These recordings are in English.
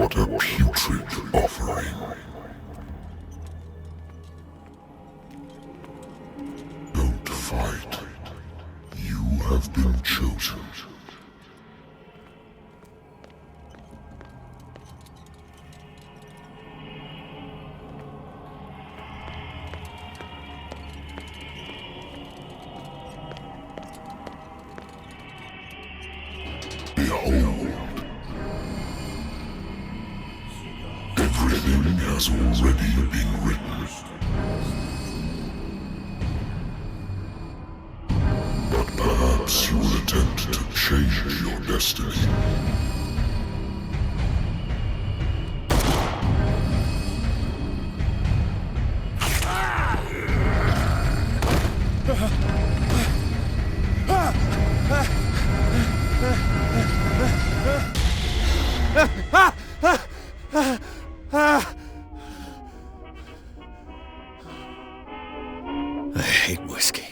What a putrid offering. Don't fight. You have been chosen. Behold. Everything has already been written. But perhaps you will attempt to change your destiny. I hate whiskey.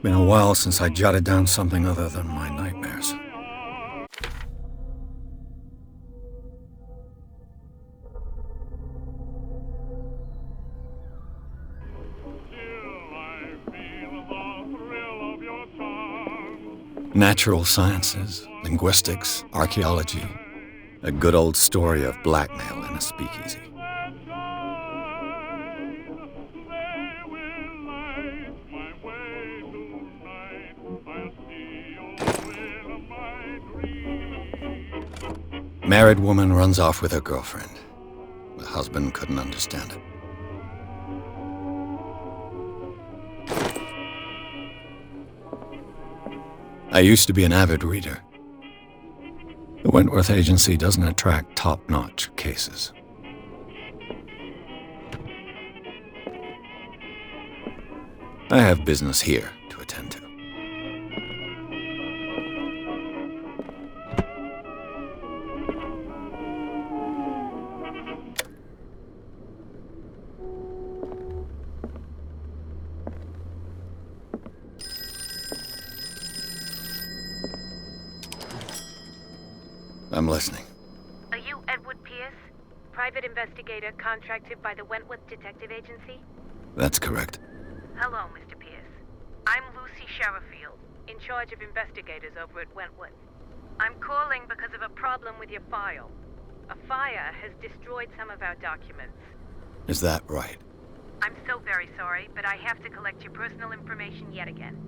Been a while since I jotted down something other than my nightmares. Natural sciences, linguistics, archaeology. A good old story of blackmail in a speakeasy. Married woman runs off with her girlfriend. The husband couldn't understand it. I used to be an avid reader. The Wentworth Agency doesn't attract top-notch cases. I have business here to attend to. I'm listening. Are you Edward Pierce, private investigator contracted by the Wentworth Detective Agency? That's correct. Hello, Mr. Pierce. I'm Lucy Sherifield, in charge of investigators over at Wentworth. I'm calling because of a problem with your file. A fire has destroyed some of our documents. Is that right? I'm so very sorry, but I have to collect your personal information yet again.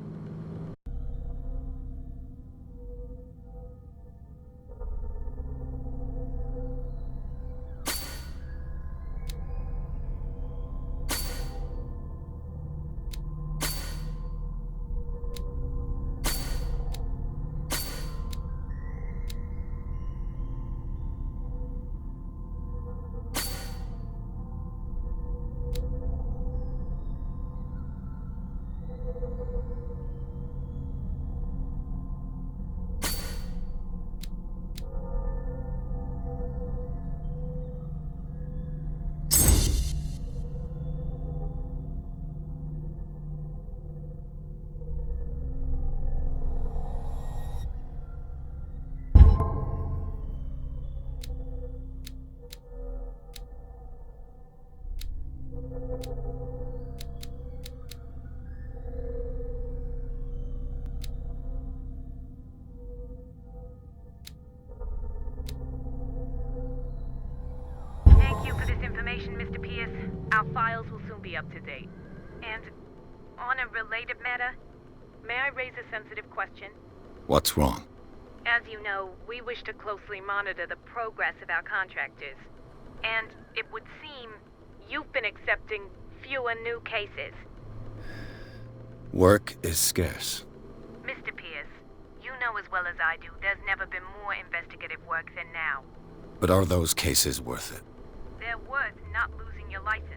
Thank you for this information, Mr. Pierce. Our files will soon be up to date. And on a related matter, may I raise a sensitive question? What's wrong? As you know, we wish to closely monitor the progress of our contractors. And it would seem you've been accepting fewer new cases. Work is scarce. Mr. Pierce, you know as well as I do, there's never been more investigative work than now. But are those cases worth it? They're worth not losing your license.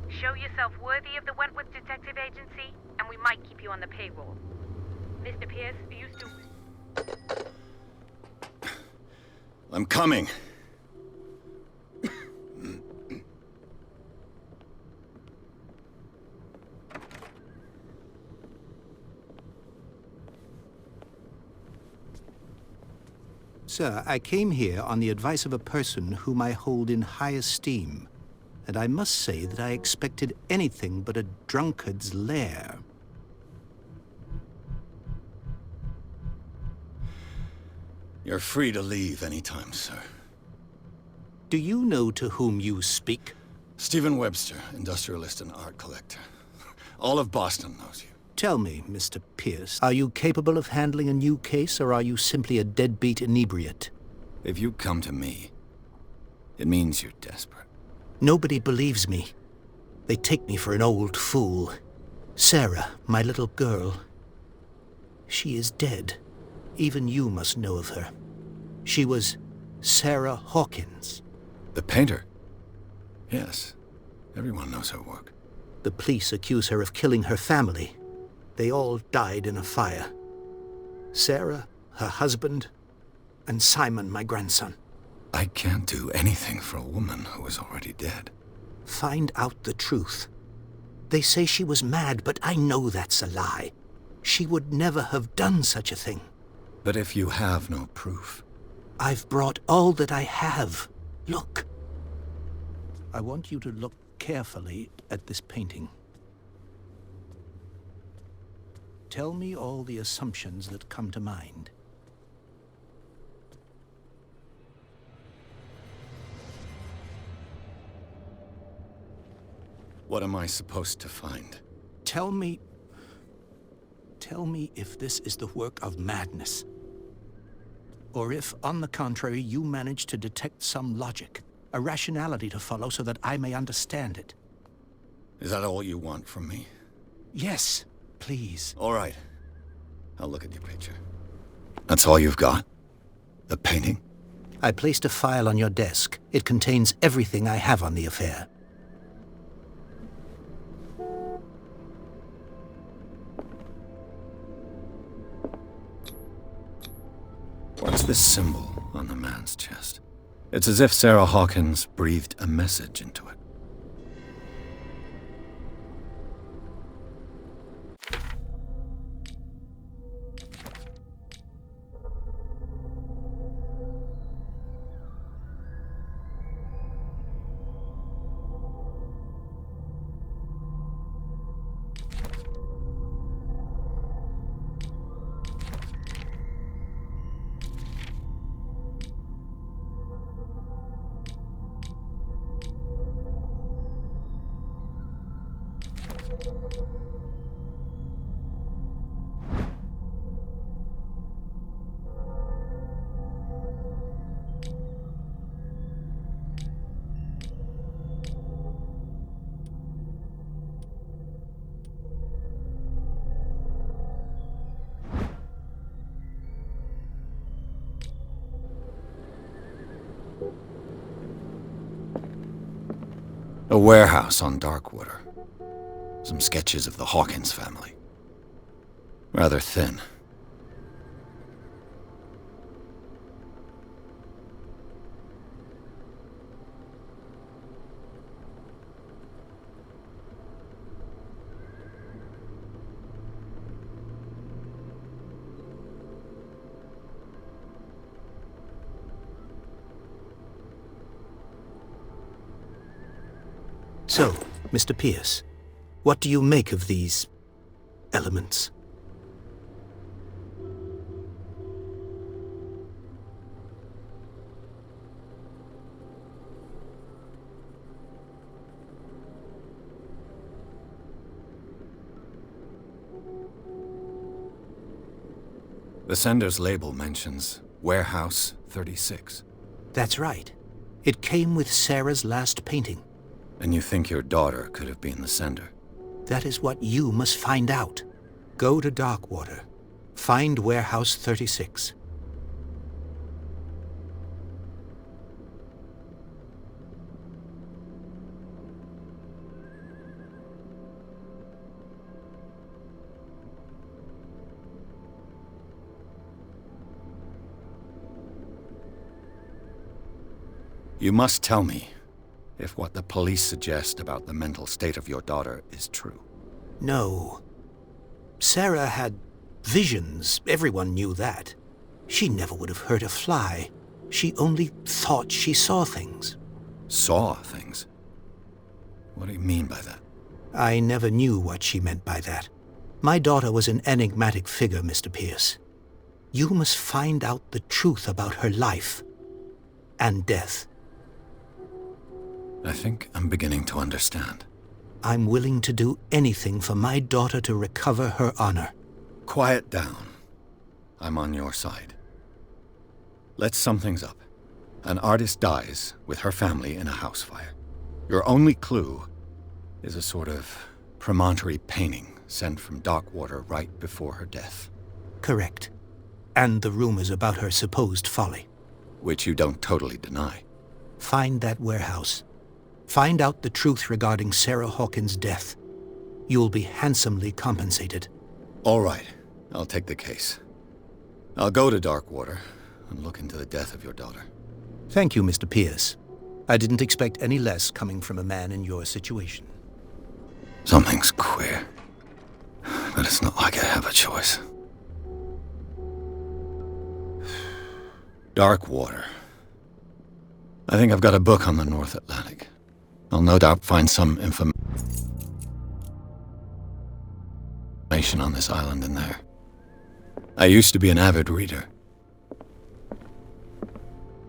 Show yourself worthy of the Wentworth Detective Agency, and we might keep you on the payroll. Mr. Pierce, you used to... I'm coming. Sir, I came here on the advice of a person whom I hold in high esteem, and I must say that I expected anything but a drunkard's lair. You're free to leave anytime, sir. Do you know to whom you speak? Stephen Webster, industrialist and art collector. All of Boston knows you. Tell me, Mr. Pierce, are you capable of handling a new case, or are you simply a deadbeat inebriate? If you come to me, it means you're desperate. Nobody believes me. They take me for an old fool. Sarah, my little girl, she is dead. Even you must know of her. She was Sarah Hawkins. The painter? Yes. Everyone knows her work. The police accuse her of killing her family. They all died in a fire. Sarah, her husband, and Simon, my grandson. I can't do anything for a woman who is already dead. Find out the truth. They say she was mad, but I know that's a lie. She would never have done such a thing. But if you have no proof... I've brought all that I have. Look. I want you to look carefully at this painting. Tell me all the assumptions that come to mind. What am I supposed to find? Tell me if this is the work of madness. Or if, on the contrary, you manage to detect some logic, a rationality to follow so that I may understand it. Is that all you want from me? Yes, please. All right. I'll look at your picture. That's all you've got? The painting? I placed a file on your desk. It contains everything I have on the affair. What's this symbol on the man's chest? It's as if Sarah Hawkins breathed a message into it. A warehouse on Darkwater. Some sketches of the Hawkins family. Rather thin. So, Mr. Pierce, what do you make of these elements? The sender's label mentions Warehouse 36. That's right. It came with Sarah's last painting. And you think your daughter could have been the sender? That is what you must find out. Go to Darkwater. Find Warehouse 36. You must tell me if what the police suggest about the mental state of your daughter is true. No. Sarah had visions. Everyone knew that. She never would have hurt a fly. She only thought she saw things. Saw things? What do you mean by that? I never knew what she meant by that. My daughter was an enigmatic figure, Mr. Pierce. You must find out the truth about her life and death. I think I'm beginning to understand. I'm willing to do anything for my daughter to recover her honor. Quiet down. I'm on your side. Let's sum things up. An artist dies with her family in a house fire. Your only clue is a sort of promontory painting sent from Darkwater right before her death. Correct. And the rumors about her supposed folly. Which you don't totally deny. Find that warehouse. Find out the truth regarding Sarah Hawkins' death. You'll be handsomely compensated. All right. I'll take the case. I'll go to Darkwater and look into the death of your daughter. Thank you, Mr. Pierce. I didn't expect any less coming from a man in your situation. Something's queer. But it's not like I have a choice. Darkwater. I think I've got a book on the North Atlantic. I'll no doubt find some information on this island in there. I used to be an avid reader.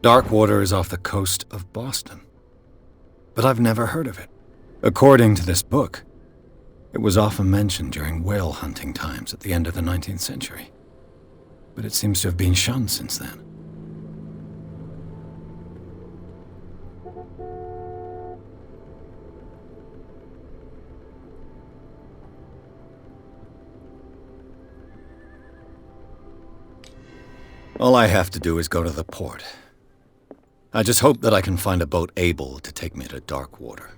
Darkwater is off the coast of Boston. But I've never heard of it. According to this book, it was often mentioned during whale hunting times at the end of the 19th century. But it seems to have been shunned since then. All I have to do is go to the port. I just hope that I can find a boat able to take me to Darkwater.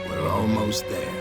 We're almost there.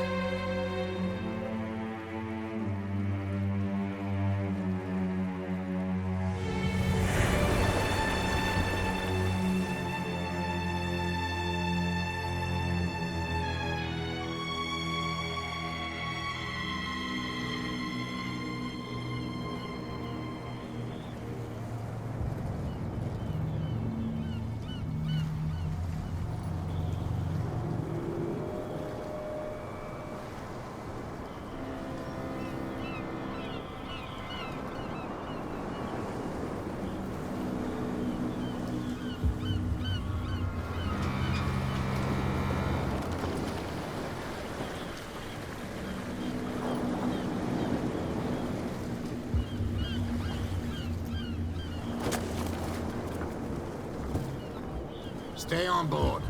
Stay on board.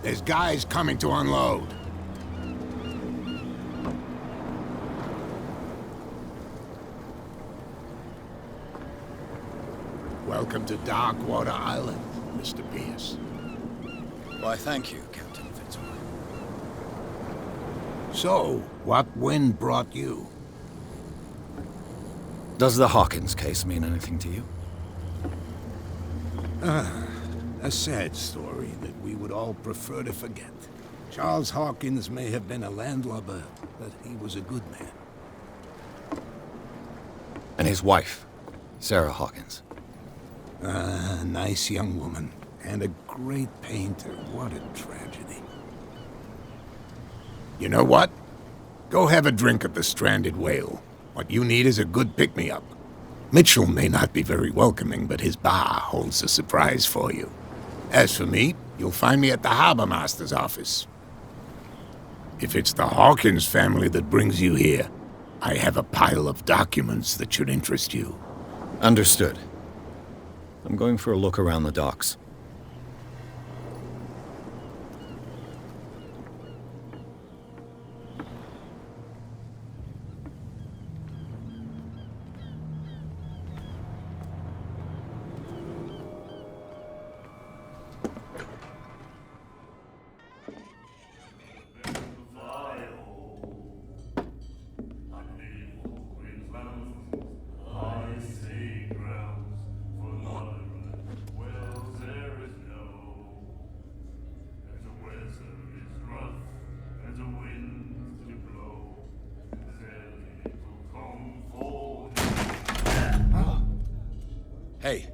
There's guys coming to unload. Welcome to Darkwater Island, Mr. Pierce. Why, thank you, Captain Fitzroy. So, what wind brought you? Does the Hawkins case mean anything to you? A sad story that we would all prefer to forget. Charles Hawkins may have been a landlubber, but he was a good man. And his wife, Sarah Hawkins. A nice young woman, and a great painter. What a tragedy. You know what? Go have a drink at the Stranded Whale. What you need is a good pick-me-up. Mitchell may not be very welcoming, but his bar holds a surprise for you. As for me, you'll find me at the Harbor Master's office. If it's the Hawkins family that brings you here, I have a pile of documents that should interest you. Understood. I'm going for a look around the docks. Hey,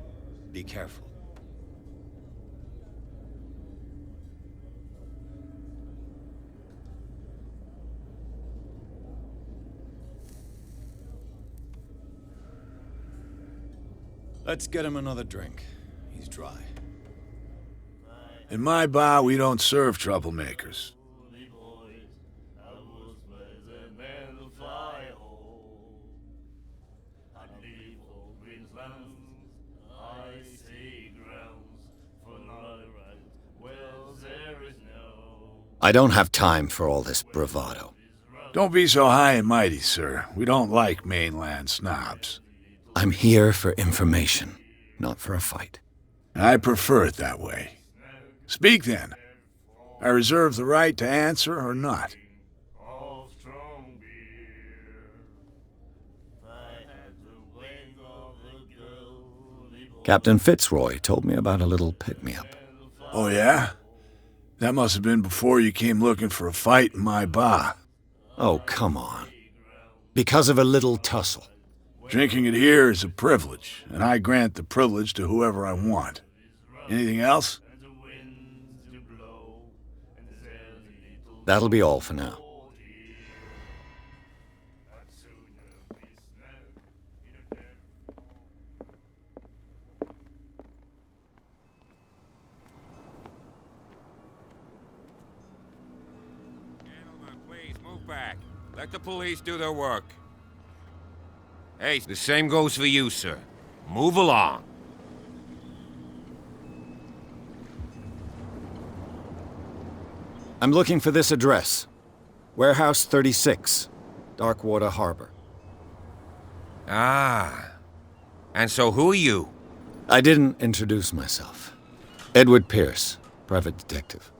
be careful. Let's get him another drink. He's dry. In my bar, we don't serve troublemakers. I don't have time for all this bravado. Don't be so high and mighty, sir. We don't like mainland snobs. I'm here for information, not for a fight. I prefer it that way. Speak then. I reserve the right to answer or not. Captain Fitzroy told me about a little pick-me-up. Oh, yeah? That must have been before you came looking for a fight in my bar. Oh, come on. Because of a little tussle. Drinking it here is a privilege, and I grant the privilege to whoever I want. Anything else? That'll be all for now. Gentlemen, please move back. Let the police do their work. Hey, the same goes for you, sir. Move along. I'm looking for this address. Warehouse 36, Darkwater Harbor. Ah. And so who are you? I didn't introduce myself. Edward Pierce, private detective.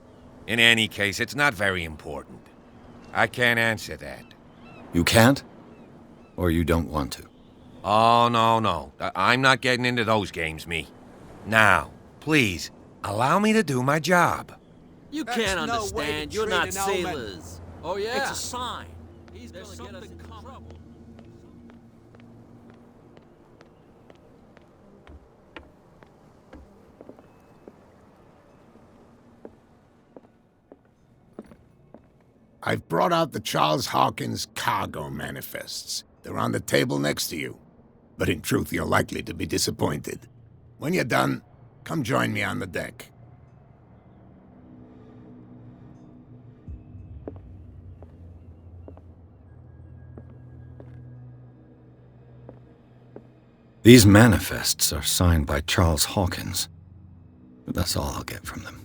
In any case, it's not very important. I can't answer that. You can't? Or you don't want to? Oh, no. I'm not getting into those games, me. Now, please, allow me to do my job. You That's can't no way understand. to You're treat not an omen. sailors. Oh, yeah? It's a sign. He's There's gonna get us something in coming. trouble. I've brought out the Charles Hawkins cargo manifests. They're on the table next to you. But in truth, you're likely to be disappointed. When you're done, come join me on the deck. These manifests are signed by Charles Hawkins. But that's all I'll get from them.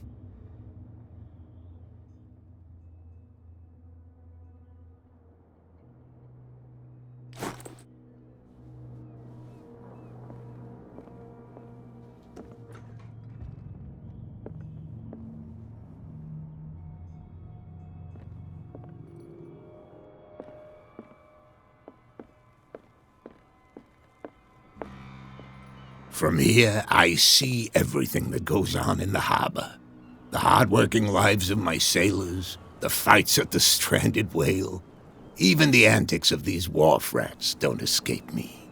From here, I see everything that goes on in the harbor. The hard-working lives of my sailors, the fights at the stranded whale. Even the antics of these wharf rats don't escape me.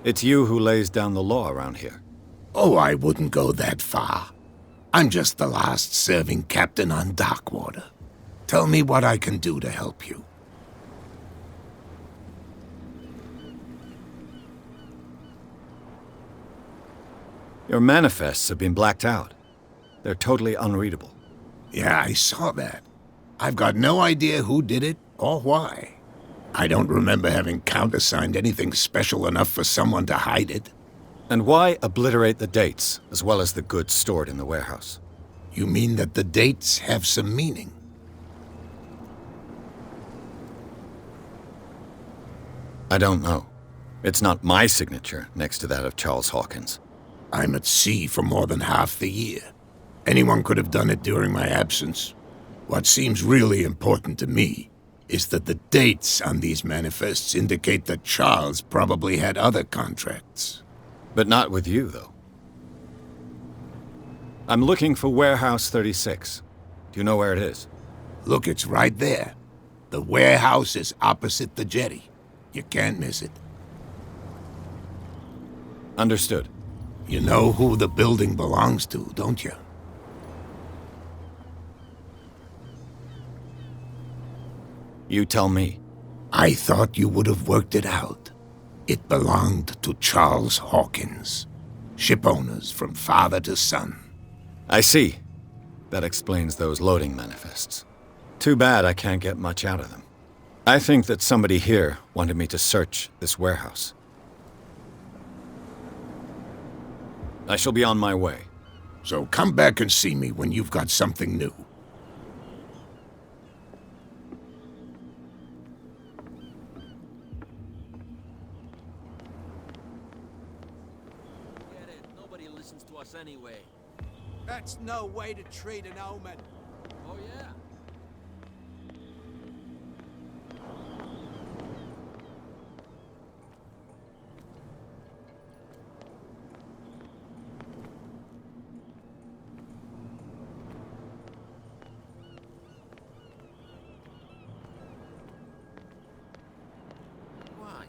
It's you who lays down the law around here. Oh, I wouldn't go that far. I'm just the last serving captain on Darkwater. Tell me what I can do to help you. Your manifests have been blacked out. They're totally unreadable. Yeah, I saw that. I've got no idea who did it or why. I don't remember having countersigned anything special enough for someone to hide it. And why obliterate the dates, as well as the goods stored in the warehouse? You mean that the dates have some meaning? I don't know. It's not my signature next to that of Charles Hawkins. I'm at sea for more than half the year. Anyone could have done it during my absence. What seems really important to me is that the dates on these manifests indicate that Charles probably had other contracts. But not with you, though. I'm looking for Warehouse 36. Do you know where it is? Look, it's right there. The warehouse is opposite the jetty. You can't miss it. Understood. You know who the building belongs to, don't you? You tell me. I thought you would have worked it out. It belonged to Charles Hawkins. Ship owners from father to son. I see. That explains those loading manifests. Too bad I can't get much out of them. I think that somebody here wanted me to search this warehouse. I shall be on my way. So come back and see me when you've got something new. Get it. Nobody listens to us anyway. That's no way to treat an omen. Oh, yeah?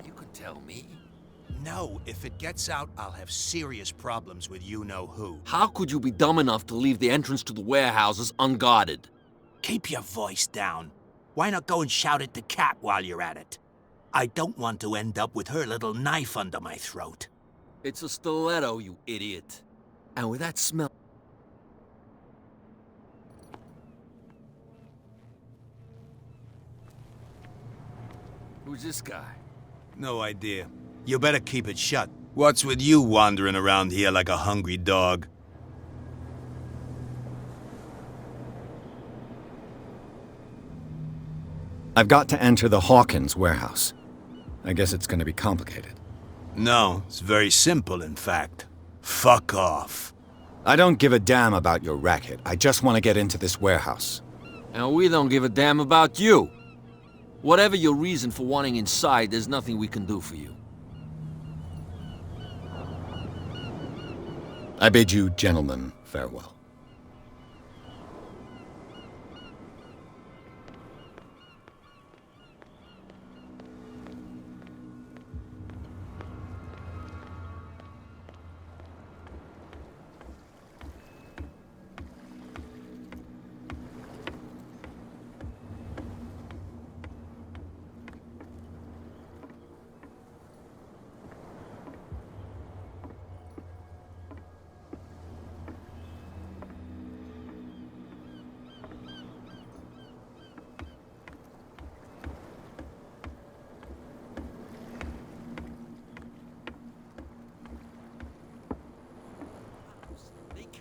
You could tell me. No, if it gets out, I'll have serious problems with you-know-who. How could you be dumb enough to leave the entrance to the warehouses unguarded? Keep your voice down. Why not go and shout at the cat while you're at it? I don't want to end up with her little knife under my throat. It's a stiletto, you idiot. And with that smell... Who's this guy? No idea. You better keep it shut. What's with you wandering around here like a hungry dog? I've got to enter the Hawkins warehouse. I guess it's going to be complicated. No, it's very simple, in fact. Fuck off. I don't give a damn about your racket. I just want to get into this warehouse. And we don't give a damn about you. Whatever your reason for wanting inside, there's nothing we can do for you. I bid you, gentlemen, farewell.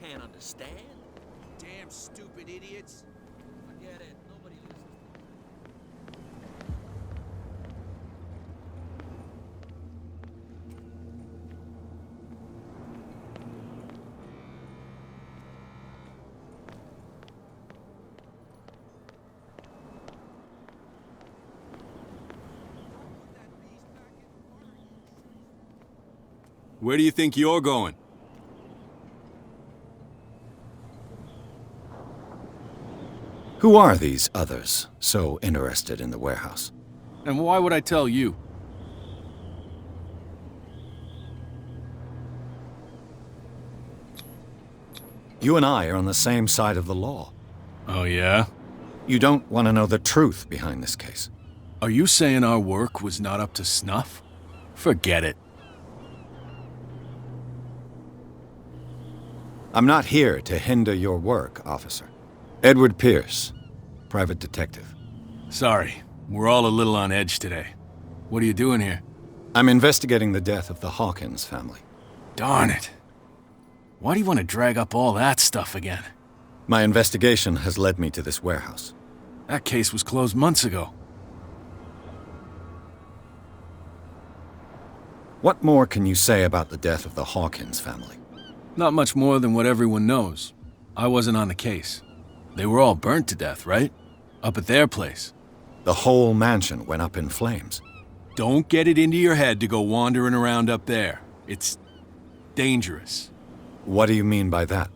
can't understand? Damn stupid idiots. Forget it. Nobody listens. Where do you think you're going? Who are these others so interested in the warehouse? And why would I tell you? You and I are on the same side of the law. Oh, yeah? You don't want to know the truth behind this case. Are you saying our work was not up to snuff? Forget it. I'm not here to hinder your work, officer. Edward Pierce, private detective. Sorry, we're all a little on edge today. What are you doing here? I'm investigating the death of the Hawkins family. Darn it. Why do you want to drag up all that stuff again? My investigation has led me to this warehouse. That case was closed months ago. What more can you say about the death of the Hawkins family? Not much more than what everyone knows. I wasn't on the case. They were all burnt to death, right? Up at their place. The whole mansion went up in flames. Don't get it into your head to go wandering around up there. It's dangerous. What do you mean by that?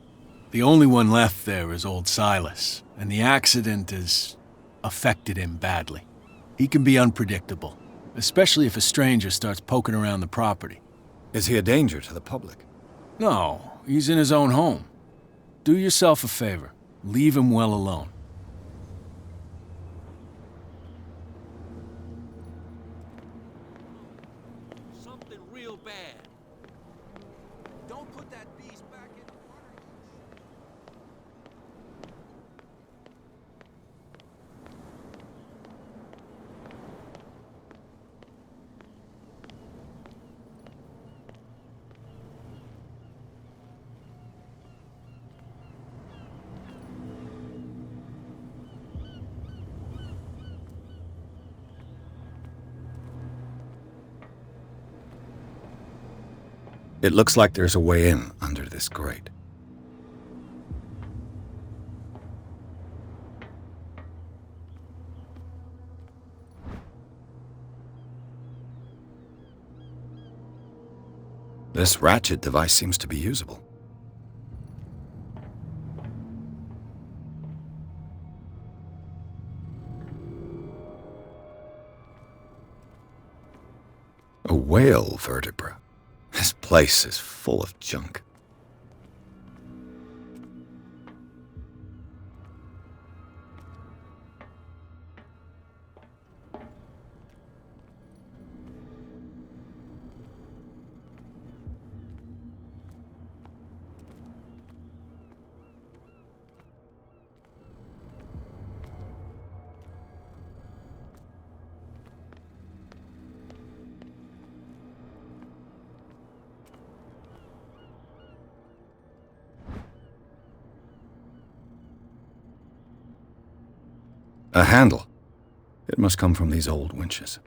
The only one left there is old Silas, and the accident has affected him badly. He can be unpredictable, especially if a stranger starts poking around the property. Is he a danger to the public? No, he's in his own home. Do yourself a favor. Leave him well alone. Something real bad. Don't put that beast back in the water. It looks like there's a way in under this grate. This ratchet device seems to be usable. A whale vertebra. This place is full of junk. A handle. It must come from these old winches.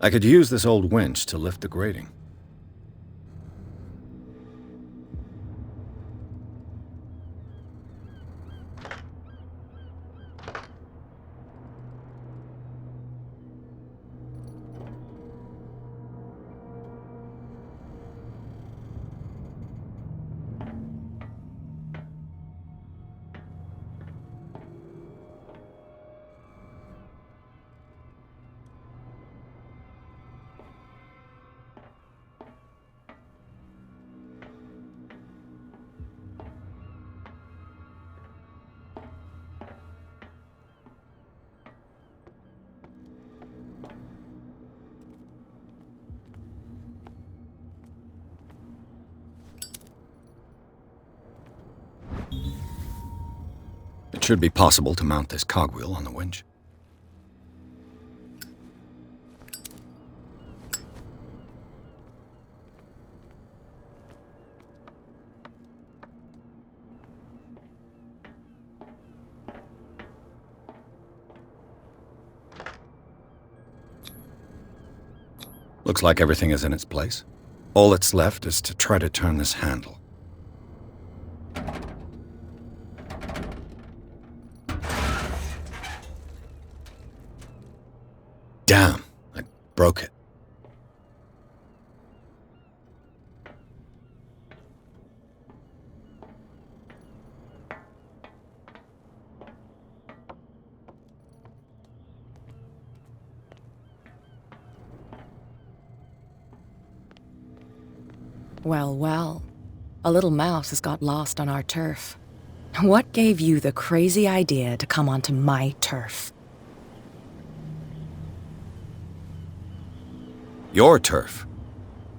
I could use this old winch to lift the grating. It should be possible to mount this cogwheel on the winch. Looks like everything is in its place. All that's left is to try to turn this handle. Damn, I broke it. Well, well. A little mouse has got lost on our turf. What gave you the crazy idea to come onto my turf? Your turf?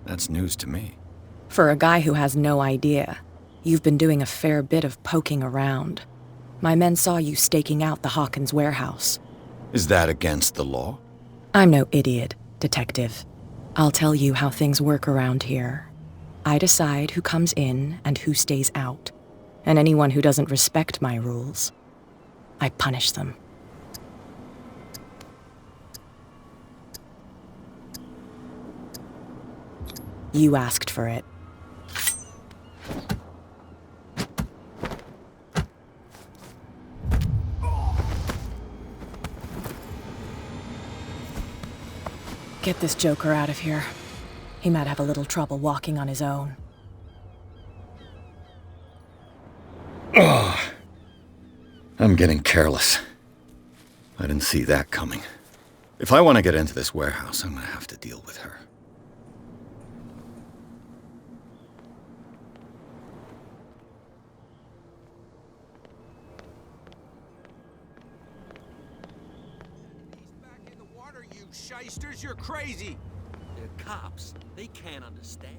That's news to me. For a guy who has no idea, you've been doing a fair bit of poking around. My men saw you staking out the Hawkins warehouse. Is that against the law? I'm no idiot, Detective. I'll tell you how things work around here. I decide who comes in and who stays out. And anyone who doesn't respect my rules, I punish them. You asked for it. Get this joker out of here. He might have a little trouble walking on his own. Oh, I'm getting careless. I didn't see that coming. If I want to get into this warehouse, I'm going to have to deal with her. He's back in the water, you shysters. You're crazy. They're cops. They can't understand.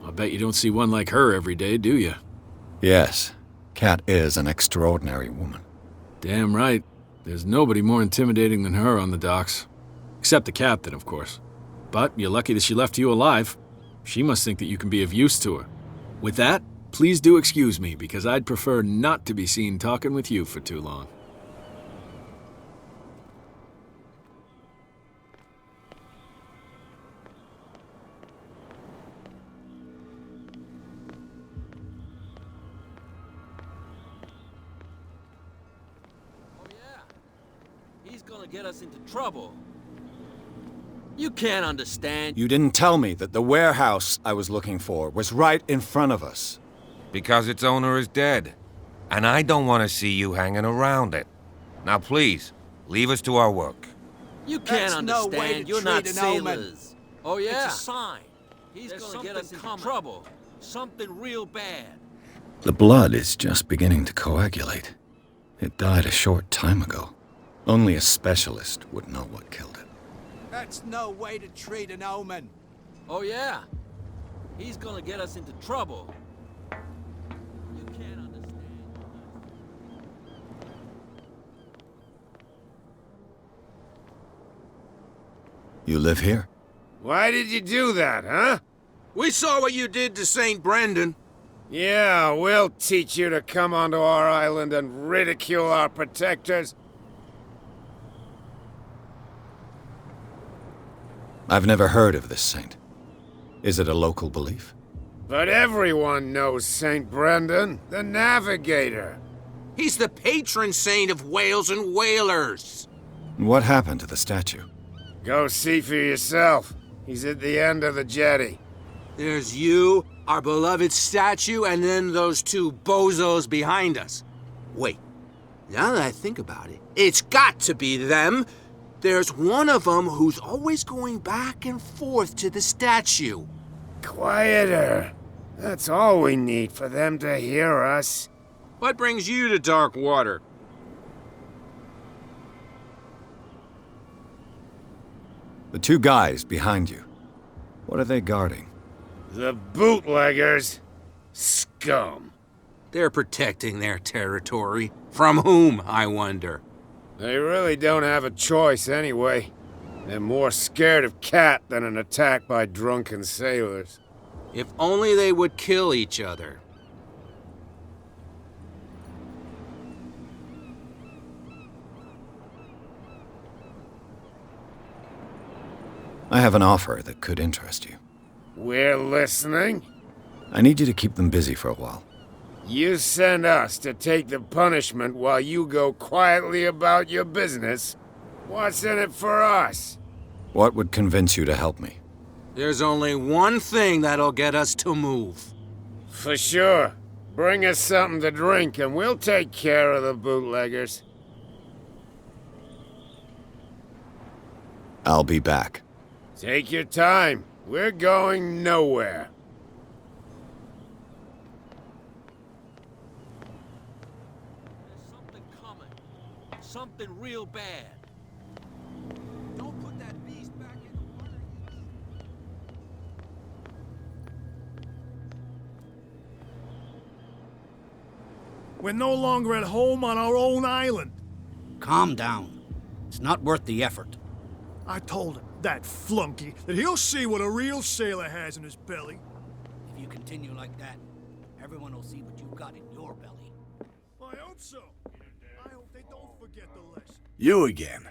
I bet you don't see one like her every day, do you? Yes, Cat is an extraordinary woman. Damn right. There's nobody more intimidating than her on the docks. Except the captain, of course. But you're lucky that she left you alive. She must think that you can be of use to her. With that, please do excuse me, because I'd prefer not to be seen talking with you for too long. He's gonna get us into trouble. You can't understand. You didn't tell me that the warehouse I was looking for was right in front of us. Because its owner is dead. And I don't want to see you hanging around it. Now please, leave us to our work. You can't That's no way understand. to You're not treat an omen. sailors. Oh yeah. It's a sign. He's gonna get us into trouble. Something real bad. The blood is just beginning to coagulate. It died a short time ago. Only a specialist would know what killed it. That's no way to treat an omen. Oh yeah. He's gonna get us into trouble. You can't understand. You live here? Why did you do that, huh? We saw what you did to St. Brendan. Yeah, we'll teach you to come onto our island and ridicule our protectors. I've never heard of this saint. Is it a local belief? But everyone knows St. Brendan, the navigator. He's the patron saint of whales and whalers. What happened to the statue? Go see for yourself. He's at the end of the jetty. There's you, our beloved statue, and then those two bozos behind us. Wait, now that I think about it, it's got to be them. There's one of them who's always going back and forth to the statue. Quieter. That's all we need for them to hear us. What brings you to dark water? The two guys behind you. What are they guarding? The bootleggers. Scum. They're protecting their territory. From whom, I wonder? They really don't have a choice anyway. They're more scared of Cat than an attack by drunken sailors. If only they would kill each other. I have an offer that could interest you. We're listening. I need you to keep them busy for a while. You send us to take the punishment while you go quietly about your business. What's in it for us? What would convince you to help me? There's only one thing that'll get us to move. For sure. Bring us something to drink and we'll take care of the bootleggers. I'll be back. Take your time. We're going nowhere. There's something coming. Something real bad. Don't put that beast back in the water. We're no longer at home on our own island. Calm down. It's not worth the effort. I told him, that flunky, that he'll see what a real sailor has in his belly. If you continue like that, everyone will see what you've got in your belly. I hope so. I hope they don't forget the lesson. You again.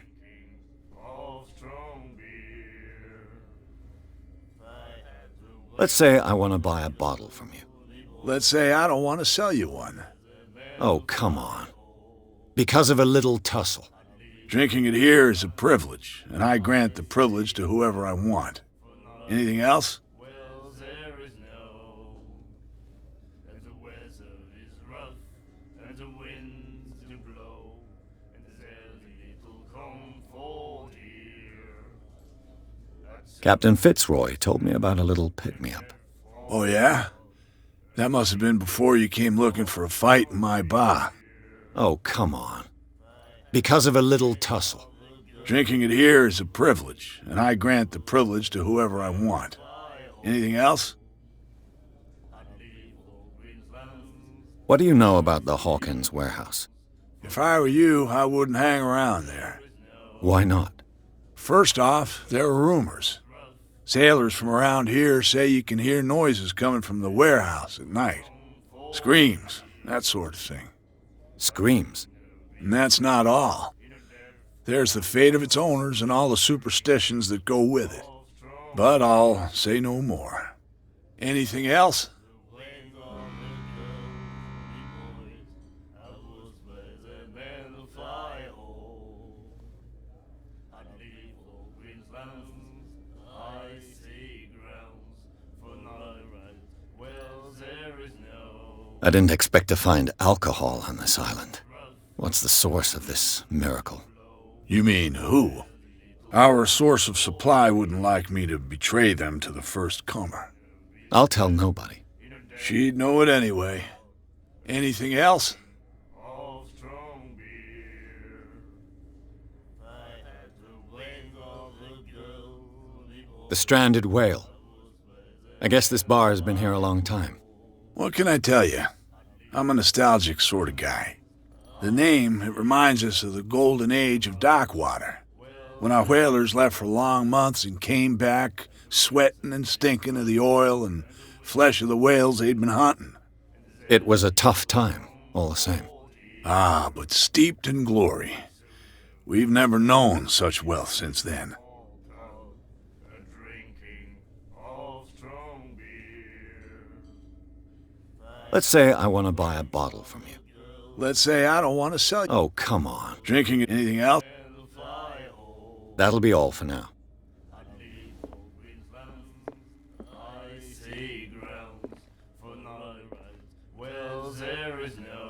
Let's say I want to buy a bottle from you. Let's say I don't want to sell you one. Oh, come on. Because of a little tussle. Drinking it here is a privilege, and I grant the privilege to whoever I want. Anything else? Captain Fitzroy told me about a little pick-me-up. Oh, yeah? That must have been before you came looking for a fight in my bar. Oh, come on. Because of a little tussle. Drinking it here is a privilege, and I grant the privilege to whoever I want. Anything else? What do you know about the Hawkins warehouse? If I were you, I wouldn't hang around there. Why not? First off, there are rumors. Sailors from around here say you can hear noises coming from the warehouse at night. Screams, that sort of thing. Screams? And that's not all. There's the fate of its owners and all the superstitions that go with it. But I'll say no more. Anything else? I didn't expect to find alcohol on this island. What's the source of this miracle? You mean who? Our source of supply wouldn't like me to betray them to the first comer. I'll tell nobody. She'd know it anyway. Anything else? The stranded whale. I guess this bar has been here a long time. What can I tell you? I'm a nostalgic sort of guy. The name, it reminds us of the golden age of dockwater, when our whalers left for long months and came back sweating and stinking of the oil and flesh of the whales they'd been hunting. It was a tough time, all the same. Ah, but steeped in glory. We've never known such wealth since then. Let's say I want to buy a bottle from you. Let's say I don't want to sell you. Oh, come on. Drinking anything else? That'll be all for now.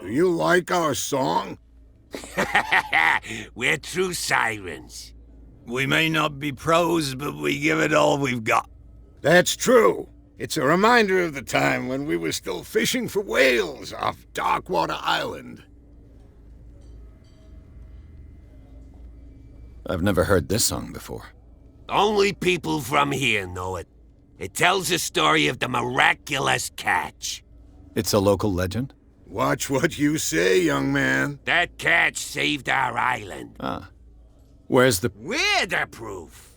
you like our song? We're true sirens. We may not be pros, but we give it all we've got. That's true. It's a reminder of the time when we were still fishing for whales off Darkwater Island. I've never heard this song before. Only people from here know it. It tells the story of the miraculous catch. It's a local legend? Watch what you say, young man. That catch saved our island. Ah. Where's the... We're the proof.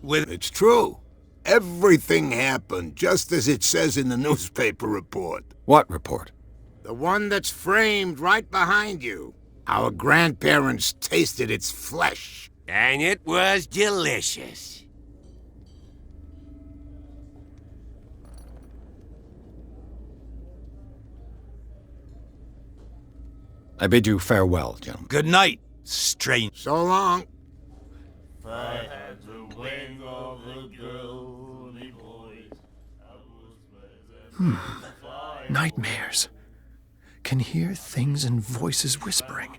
It's true. Everything happened just as it says in the newspaper report. What report? The one that's framed right behind you. Our grandparents tasted its flesh. And it was delicious. I bid you farewell, gentlemen. Good night, strange. So long. If I had the wing of a girl, boys, I was Nightmares. Can hear things and voices whispering.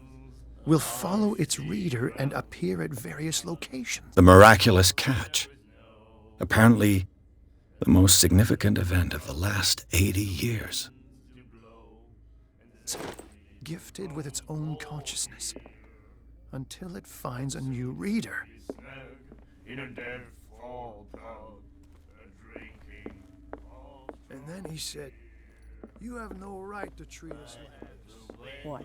Will follow its reader and appear at various locations. The miraculous catch. Apparently, the most significant event of the last 80 years. Gifted with its own consciousness. Until it finds a new reader. in a dead fall pub, drinking. And then he said, "You have no right to treat us like this." What?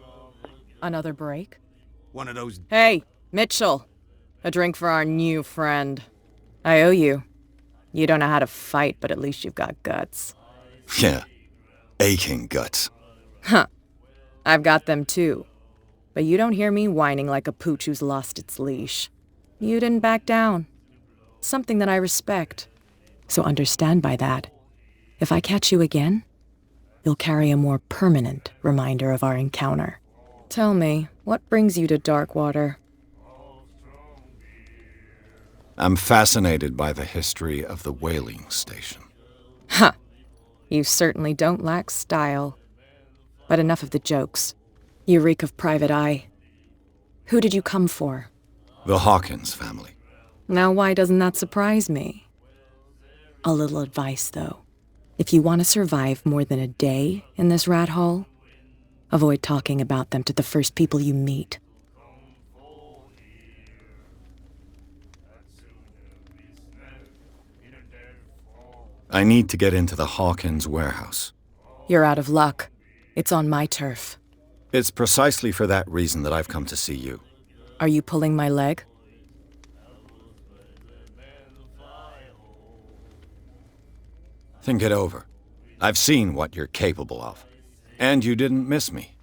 Another break? One of those... Hey, Mitchell. A drink for our new friend. I owe you. You don't know how to fight, but at least you've got guts. Yeah. Aching guts. Huh. I've got them too. But you don't hear me whining like a pooch who's lost its leash. You didn't back down. Something that I respect. So understand by that, if I catch you again, you'll carry a more permanent reminder of our encounter. Tell me, what brings you to Darkwater? I'm fascinated by the history of the whaling station. Huh. You certainly don't lack style. But enough of the jokes. You reek of private eye. Who did you come for? The Hawkins family. Now why doesn't that surprise me? A little advice, though. If you want to survive more than a day in this rat hole, avoid talking about them to the first people you meet. I need to get into the Hawkins warehouse. You're out of luck. It's on my turf. It's precisely for that reason that I've come to see you. Are you pulling my leg? Think it over. I've seen what you're capable of. And you didn't miss me.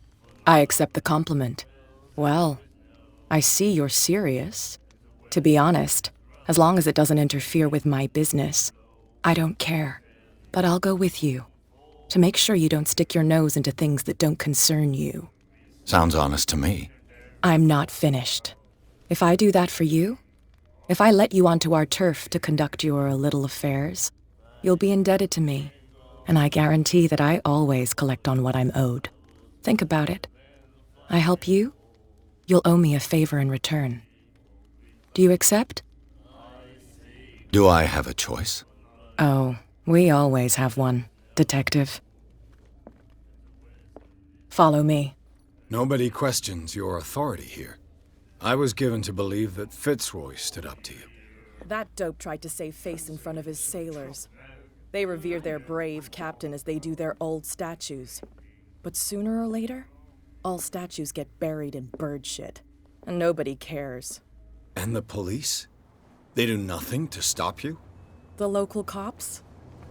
I accept the compliment. Well, I see you're serious. To be honest, as long as it doesn't interfere with my business, I don't care. But I'll go with you, to make sure you don't stick your nose into things that don't concern you. Sounds honest to me. I'm not finished. If I do that for you, if I let you onto our turf to conduct your little affairs, you'll be indebted to me, and I guarantee that I always collect on what I'm owed. Think about it. I help you, you'll owe me a favor in return. Do you accept? Do I have a choice? Oh, we always have one, Detective. Follow me. Nobody questions your authority here. I was given to believe that Fitzroy stood up to you. That dope tried to save face in front of his sailors. They revere their brave captain as they do their old statues. But sooner or later, all statues get buried in bird shit, and nobody cares. And the police? They do nothing to stop you? The local cops?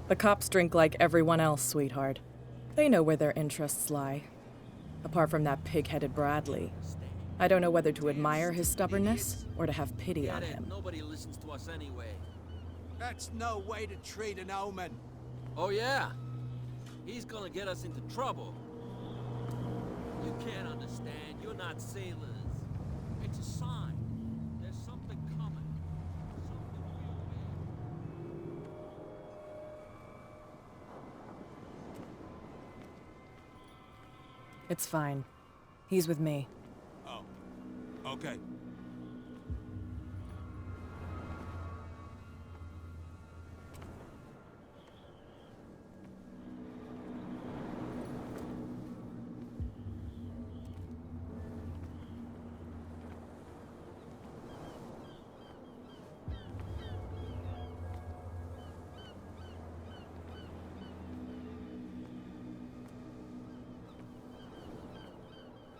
The cops drink like everyone else, sweetheart. They know where their interests lie. Apart from that pig-headed Bradley. I don't know whether to admire his stubbornness or to have pity on him. Nobody listens to us anyway. That's no way to treat an omen. Oh yeah? He's gonna get us into trouble. You can't understand. You're not sailors. It's a sign. There's something coming. Something real bad. It's fine. He's with me. Oh, okay.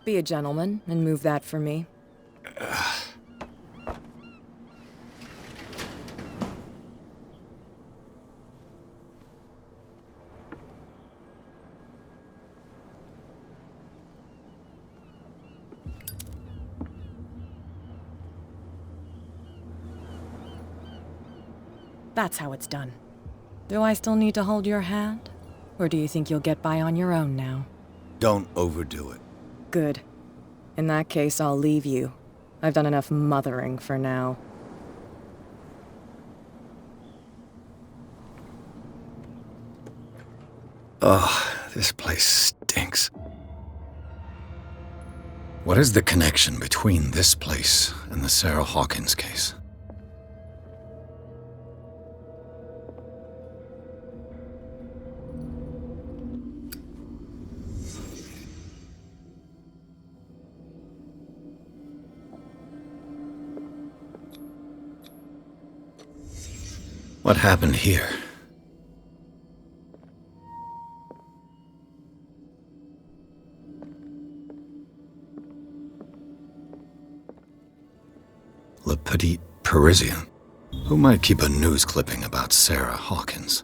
Be a gentleman and move that for me. That's how it's done. Do I still need to hold your hand? Or do you think you'll get by on your own now? Don't overdo it. Good. In that case, I'll leave you. I've done enough mothering for now. Ugh, this place stinks. What is the connection between this place and the Sarah Hawkins case? What happened here? Le Petit Parisien. Who might keep a news clipping about Sarah Hawkins?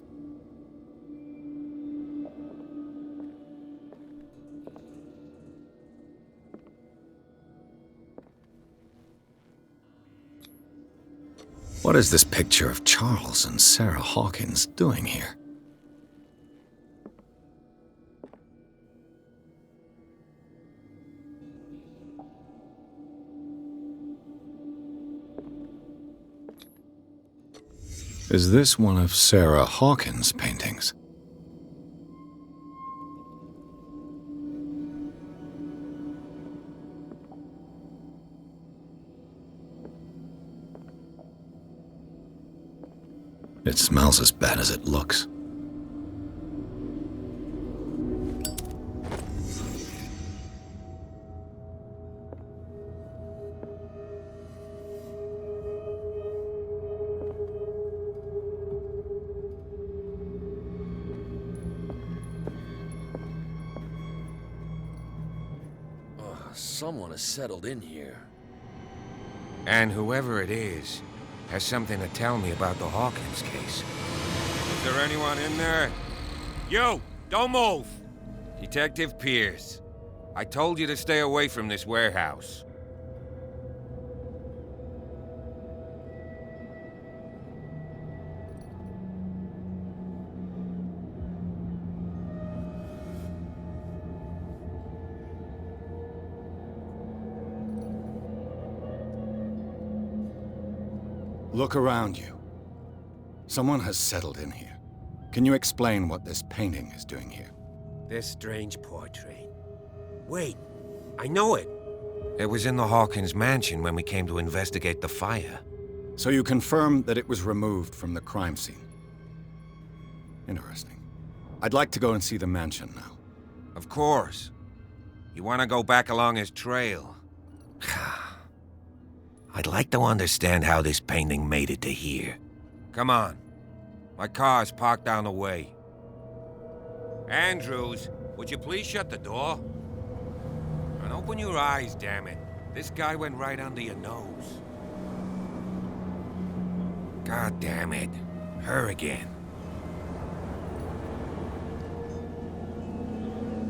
What is this picture of Charles and Sarah Hawkins doing here? Is this one of Sarah Hawkins' paintings? It smells as bad as it looks. Someone has settled in here. And whoever it is has something to tell me about the Hawkins case. Is there anyone in there? You! Don't move! Detective Pierce. I told you to stay away from this warehouse. Look around you. Someone has settled in here. Can you explain what this painting is doing here? This strange portrait. Wait, I know it. It was in the Hawkins mansion when we came to investigate the fire. So you confirm that it was removed from the crime scene? Interesting. I'd like to go and see the mansion now. Of course. You want to go back along his trail? I'd like to understand how this painting made it to here. Come on. My car's parked down the way. Andrews, would you please shut the door? And open your eyes, damn it. This guy went right under your nose. God damn it. Her again.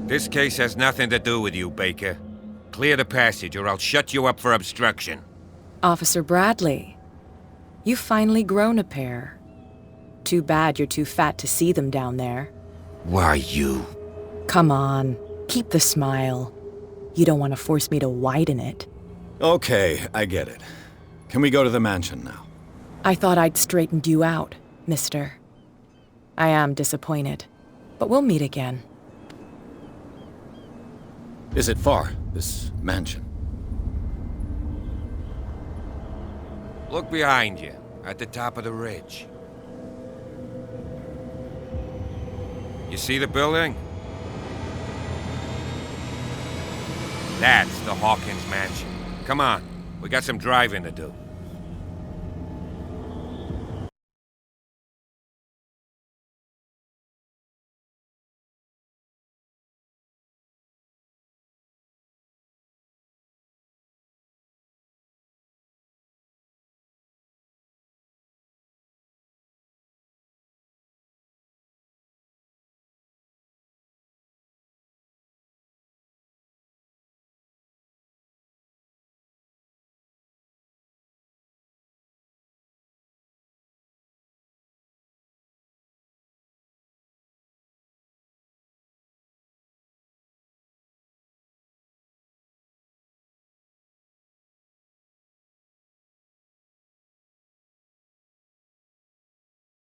This case has nothing to do with you, Baker. Clear the passage or I'll shut you up for obstruction. Officer Bradley, you've finally grown a pair. Too bad you're too fat to see them down there. Why you? Come on, keep the smile. You don't want to force me to widen it. Okay, I get it. Can we go to the mansion now? I thought I'd straightened you out, mister. I am disappointed, but we'll meet again. Is it far, this mansion? Look behind you, at the top of the ridge. You see the building? That's the Hawkins mansion. Come on, we got some driving to do.